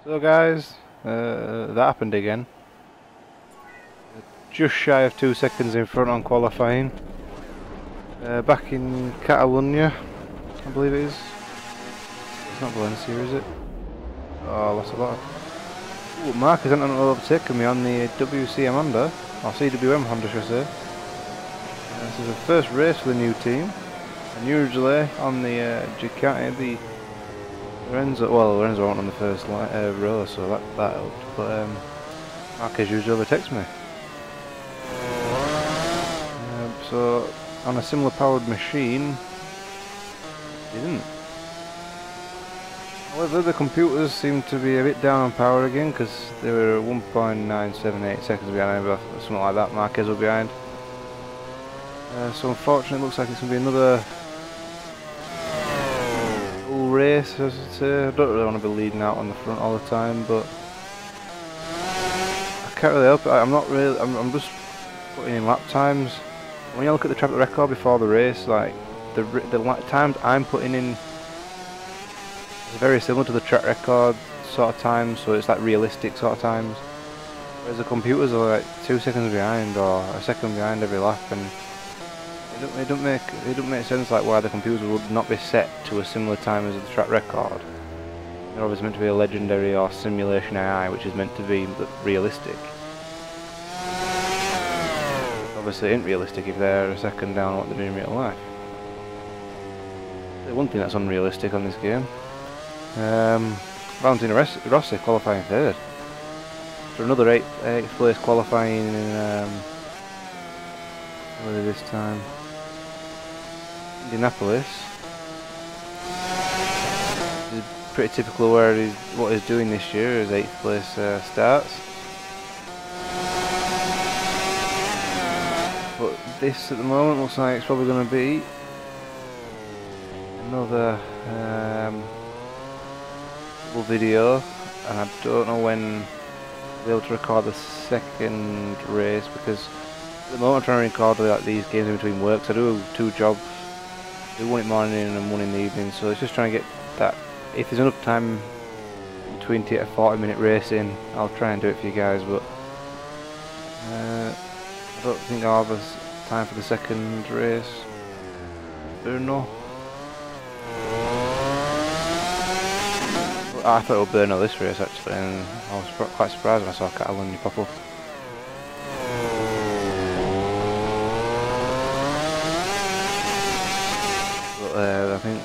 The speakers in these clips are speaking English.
So guys, that happened again. Just shy of 2 seconds in front on qualifying. Back in Catalunya, I believe it is. It's not Valencia, is it? Oh, lost a lot. Ooh, Marquez hasn't overtaken me on the WCM Honda, or CWM Honda, should I say. This is the first race for the new team, and usually on the Ducati, the Lorenzo weren't on the first row, so that helped. But Marquez usually overtakes me. So on a similar powered machine, he didn't. However, the computers seem to be a bit down on power again, because they were 1.978 seconds behind, or something like that. Marquez was behind. So unfortunately, it looks like it's going to be another full race, as I say. I don't really want to be leading out on the front all the time, but I can't really help it. I'm just putting in lap times. When you look at the track record before the race, like the lap times I'm putting in is very similar to the track record sort of times, so it's like realistic sort of times. Whereas the computers are like 2 seconds behind or a second behind every lap, and it don't make sense like why the computers would not be set to a similar time as the track record. They're obviously meant to be a legendary or simulation AI, which is meant to be realistic. Obviously, it isn't realistic if they're a second down on what they're doing in real life. The one thing that's unrealistic on this game. Valentino Rossi qualifying third. For another 8th place qualifying in whether this time Indianapolis. This is pretty typical where what he's doing this year. His 8th place starts. But this at the moment looks like it's probably going to be another video, and I don't know when I'll be able to record the second race, because at the moment I'm trying to record like these games in between work. So I do 2 jobs, do one in the morning and one in the evening, so it's just trying to get that. If there's enough time between to get a 40-minute race in, I'll try and do it for you guys, but I don't think I'll have time for the second race. Bruno. I thought it would Bruno this race actually, and I was quite surprised when I saw Catalunya pop up. But I think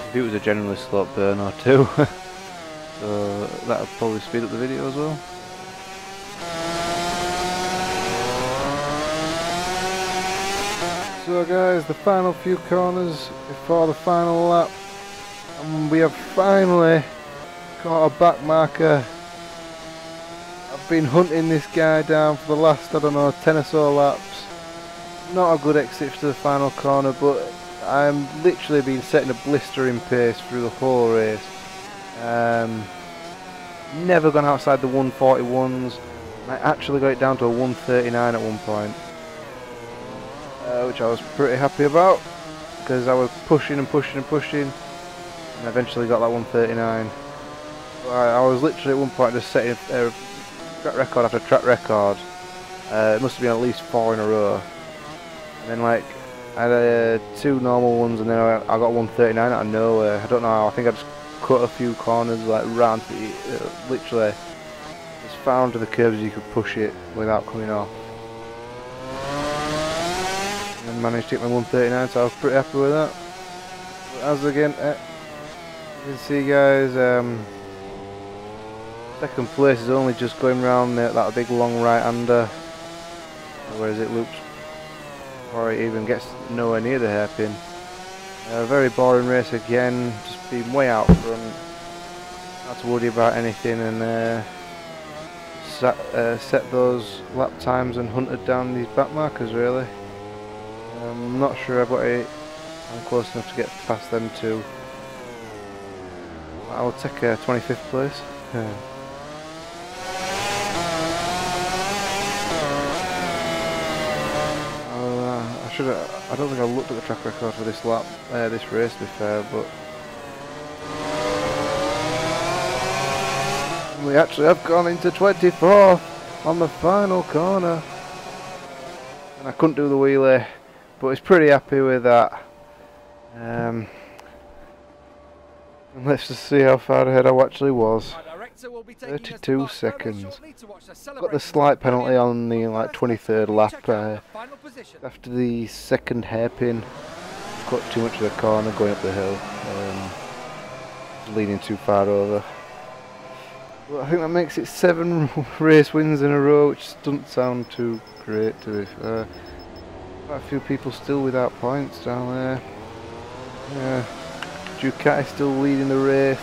computers are generally slow at Bruno too, so that'll probably speed up the video as well. So guys, the final few corners before the final lap, and we have finally caught a back marker. I've been hunting this guy down for the last, I don't know, 10 or so laps. Not a good exit to the final corner, but I'm literally been setting a blistering pace through the whole race. Never gone outside the 141s. I actually got it down to a 139 at one point. Which I was pretty happy about, because I was pushing and pushing and pushing, and eventually got that 139. I was literally at one point just setting track record after track record. It must have been at least 4 in a row, and then like I had 2 normal ones, and then I got 139 out of nowhere. I don't know how. I think I just cut a few corners like round, literally as far onto the curves as you could push it without coming off. And managed to get my 139, so I was pretty happy with that. But as again, you can see guys, second place is only just going round that big long right-hander, whereas it loops before it even gets nowhere near the hairpin. Very boring race again, just being way out front, not to worry about anything, and set those lap times and hunted down these back markers really. I'm not sure I'm close enough to get past them too. I will take a 25th place. I don't think I looked at the track record for this lap, this race to be fair, but we actually have gone into 24th on the final corner. And I couldn't do the wheelie, but I was pretty happy with that. And let's just see how far ahead I actually was. 32 seconds. Got the slight penalty on the 23rd lap after the second hairpin. Cut too much of the corner going up the hill. Leaning too far over. But I think that makes it 7 race wins in a row, which doesn't sound too great to be fair. Quite a few people still without points down there. Yeah, Ducati still leading the race.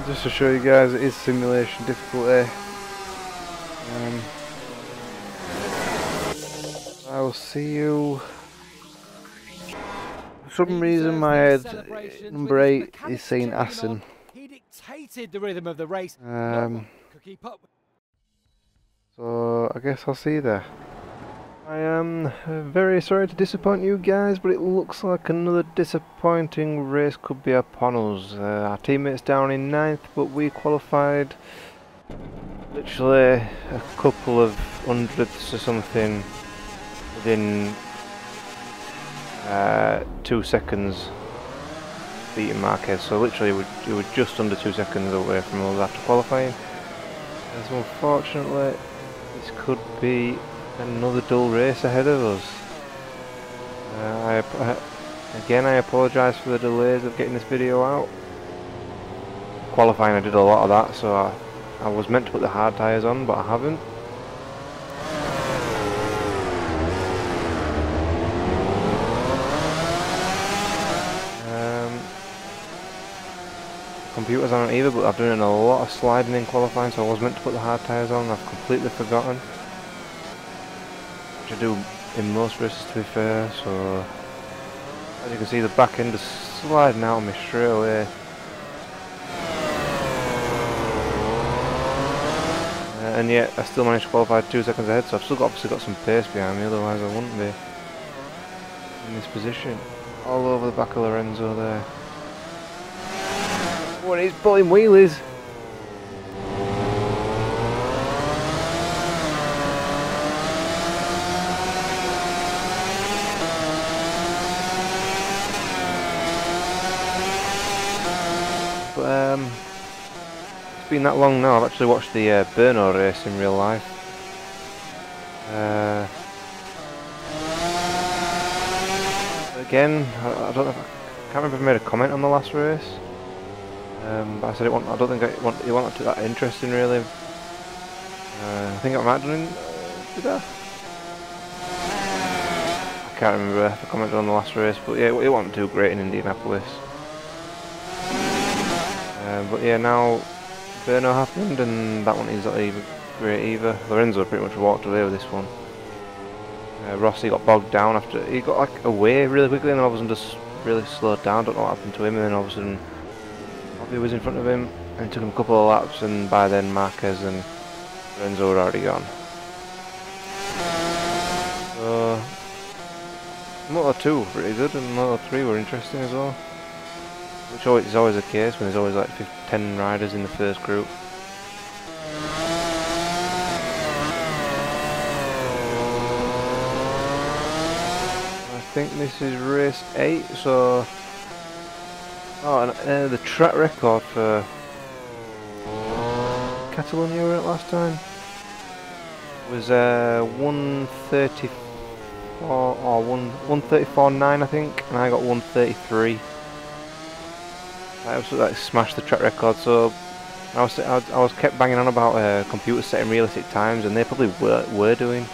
Just to show you guys, it is simulation difficulty. I will see you. For some reason my head, number 8 is saying Assen. He dictated the rhythm of the race. So I guess I'll see you there. I am very sorry to disappoint you guys, but it looks like another disappointing race could be upon us. Our teammates down in 9th, but we qualified literally a couple of hundredths or something within 2 seconds beating Marquez. So literally we were just under 2 seconds away from us after qualifying. So unfortunately this could be another dull race ahead of us. Again, I apologise for the delays of getting this video out. Qualifying, I did a lot of that, so I was meant to put the hard tyres on, but I haven't. Computers aren't either, but I've done a lot of sliding in qualifying, so I was meant to put the hard tyres on. I've completely forgotten, which I do in most races to be fair. So as you can see, the back end is sliding out on me straight away. And yet I still managed to qualify 2 seconds ahead, so I've still obviously got some pace behind me, otherwise I wouldn't be in this position. All over the back of Lorenzo there. What is pulling wheelies? But it's been that long now. I've actually watched the Brno race in real life. Again, I don't know. I can't remember if I made a comment on the last race. But I said I don't think it wasn't that interesting really. I think I might have done it. Did I? I can't remember if I commented on the last race, but yeah, it wasn't too great in Indianapolis. But yeah, now Brno happened, and that one isn't even great either. Lorenzo pretty much walked away with this one. Rossi got bogged down after he got like away really quickly, and then all of a sudden just really slowed down. Don't know what happened to him, and then all of a sudden Bobby was in front of him, and it took him a couple of laps, and by then Marquez and Lorenzo were already gone. So Moto2 were pretty good, and Moto3 were interesting as well, which is always the case when there's always like 10 riders in the first group. I think this is race 8, so and the track record for Catalunya we were at last time was 134 or 134.9 I think, and I got 133. I absolutely smashed the track record. So I was kept banging on about computers setting realistic times, and they probably were doing.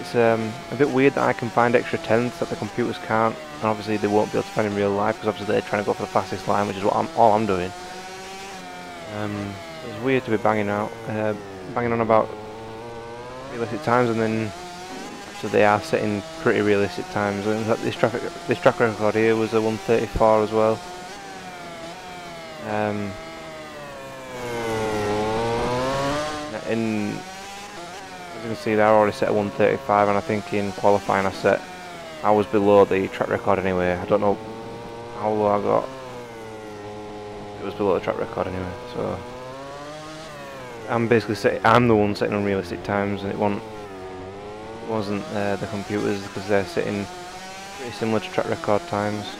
It's a bit weird that I can find extra tenths that the computers can't, and obviously they won't be able to find in real life because obviously they're trying to go for the fastest line, which is what all I'm doing. It's weird to be banging on about realistic times, and then so they are setting pretty realistic times. And this track record here was a 134 as well. As you can see, they're already set at 135, and I think in qualifying I was below the track record anyway. I don't know how low I got. it was below the track record anyway. So I'm basically I'm the one setting unrealistic times, and it wasn't the computers, because they're setting pretty similar to track record times,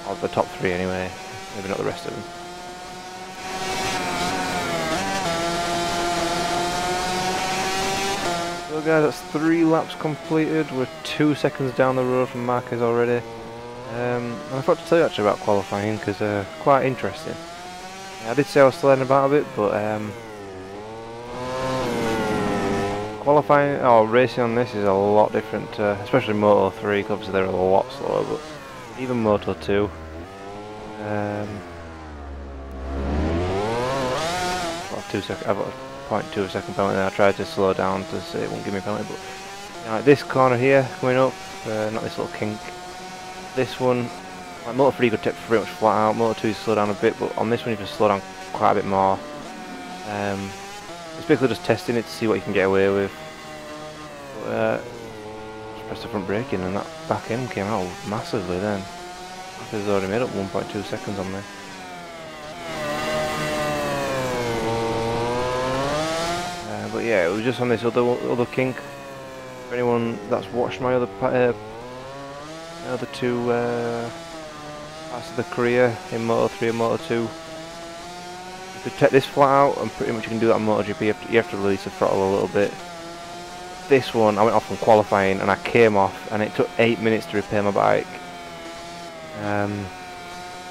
or the top 3 anyway, maybe not the rest of them. So guys, that's 3 laps completed. We're 2 seconds down the road from Marquez already. And I forgot to tell you actually about qualifying, because quite interesting. Yeah, I did say I was learning about a bit, but qualifying or racing on this is a lot different, especially Moto 3, because obviously they're a lot slower, but even Moto 2. I've got a 0.2 second penalty there. I tried to slow down to say it won't give me a penalty, but you know, like this corner here coming up, not this little kink. This one, like Moto 3 could take pretty much flat out. Moto 2 slow down a bit, but on this one you can slow down quite a bit more. It's basically just testing it to see what you can get away with. But, just press the front brake in and that back end came out massively then. Marquez has already made up 1.2 seconds on me. But yeah, it was just on this other kink. For anyone that's watched my other 2 parts of the career in Moto 3 and Moto 2, you could take this flat out, and pretty much you can do that on MotoGP. You have to release the throttle a little bit. This one, I went off from qualifying and I came off, and it took 8 minutes to repair my bike.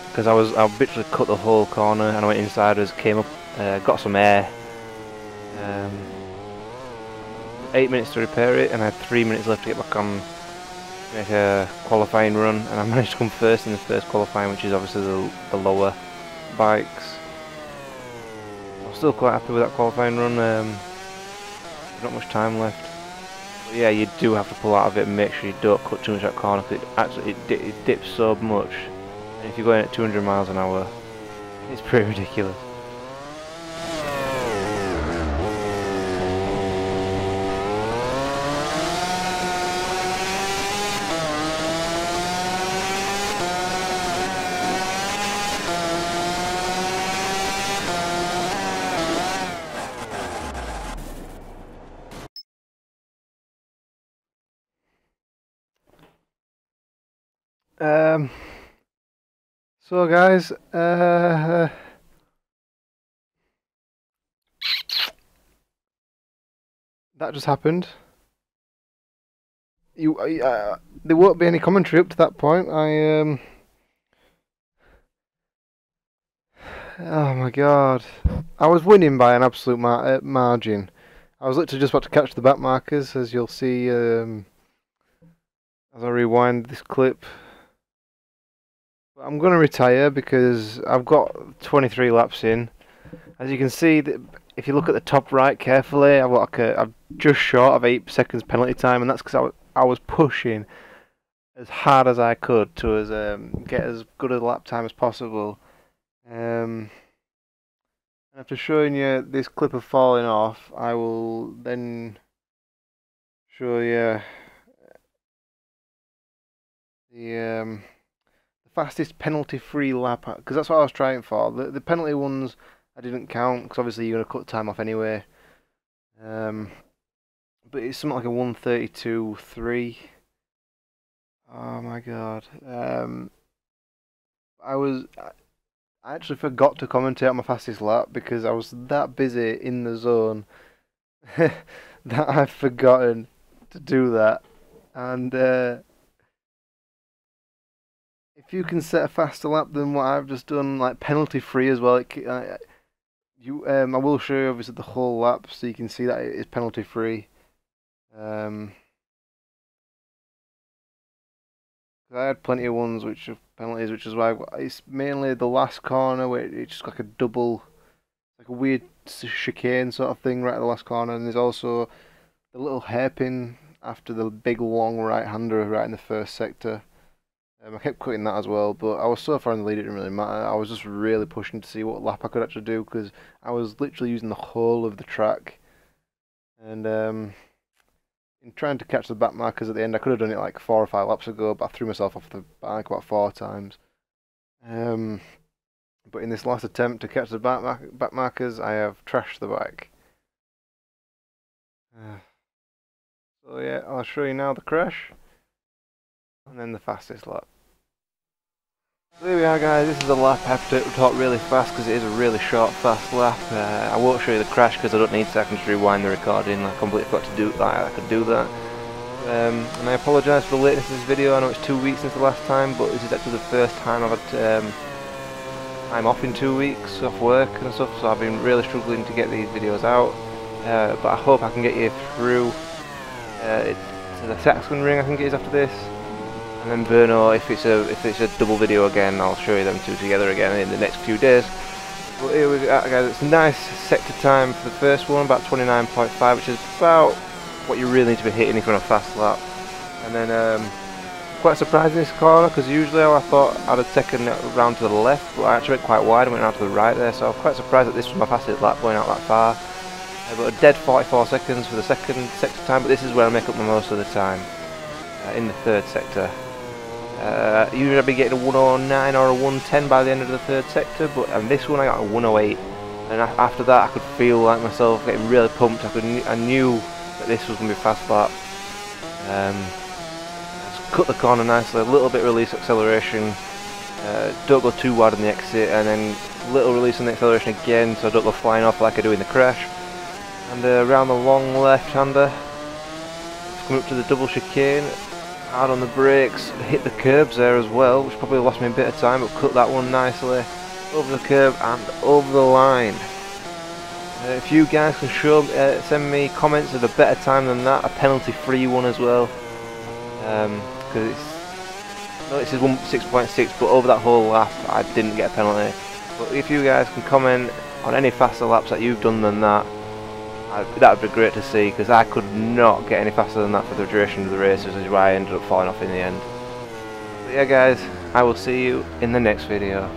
Because I literally cut the whole corner, and I went inside, came up, got some air. 8 minutes to repair it, and I had 3 minutes left to get back on, make a qualifying run, and I managed to come first in the first qualifying, which is obviously the lower bikes. I'm still quite happy with that qualifying run. There's not much time left, but yeah, you do have to pull out of it and make sure you don't cut too much that corner, because it dips so much, and if you're going at 200 miles an hour, it's pretty ridiculous. So guys, that just happened. There won't be any commentary up to that point. Oh my god, I was winning by an absolute margin. I was literally just about to catch the back markers, as you'll see as I rewind this clip. I'm going to retire because I've got 23 laps in. As you can see, if you look at the top right carefully, I'm just short of 8 seconds penalty time, and that's because I was pushing as hard as I could to get as good a lap time as possible. After showing you this clip of falling off, I will then show you the fastest penalty-free lap, because that's what I was trying for. The penalty ones I didn't count, because obviously you're going to cut time off anyway. But it's something like a 1:32.3. Oh my god. I actually forgot to commentate on my fastest lap because I was that busy in the zone that I've forgotten to do that. And if you can set a faster lap than what I've just done, like penalty free as well, I will show you obviously the whole lap so you can see that it is penalty free. I had plenty of ones which are penalties, which is why it's mainly the last corner where it's just like a double, like a weird chicane sort of thing right at the last corner, and there's also the little hairpin after the big long right-hander right in the first sector. I kept cutting that as well, but I was so far in the lead it didn't really matter. I was just really pushing to see what lap I could actually do, because I was literally using the whole of the track. And in trying to catch the back markers at the end, I could have done it like 4 or 5 laps ago, but I threw myself off the bike about 4 times. But in this last attempt to catch the back markers, I have trashed the bike. So yeah, I'll show you now the crash, and then the fastest lap. So here we are, guys. This is a lap. I have to talk really fast because it is a really short, fast lap. I won't show you the crash because I don't need to. I can just rewind the recording. I completely forgot to do that. I could do that. And I apologise for the lateness of this video. I know it's 2 weeks since the last time, but this is actually the first time I've had time off in 2 weeks off work and stuff. So I've been really struggling to get these videos out. But I hope I can get you through to the Saxon ring. I think it is after this. And then Brno, if it's a double video again, I'll show you them two together again in the next few days. But here we go, guys. It's a nice sector time for the first one, about 29.5, which is about what you really need to be hitting if you're on a fast lap. And then quite surprised in this corner, because usually I thought I'd have taken it round to the left, but I actually went quite wide and went out to the right there. So I'm quite surprised that this was my fastest lap going out that far. But a dead 44 seconds for the second sector time, but this is where I make up my most of the time in the third sector. Usually I'd be getting a 109 or a 110 by the end of the third sector, but on this one I got a 108, and after that I could feel like myself getting really pumped. I knew that this was going to be a fast lap. Just cut the corner nicely, a little bit release acceleration, don't go too wide on the exit, and then little release on the acceleration again so I don't go flying off like I do in the crash. And around the long left-hander, coming up to the double chicane, hard on the brakes, hit the curbs there as well, which probably lost me a bit of time, but cut that one nicely over the curb and over the line. If you guys can send me comments of a better time than that, a penalty-free one as well, because this is 6.6, but over that whole lap I didn't get a penalty. But if you guys can comment on any faster laps that you've done than that, that would be great to see, because I could not get any faster than that for the duration of the race, which is why I ended up falling off in the end. But yeah, guys, I will see you in the next video.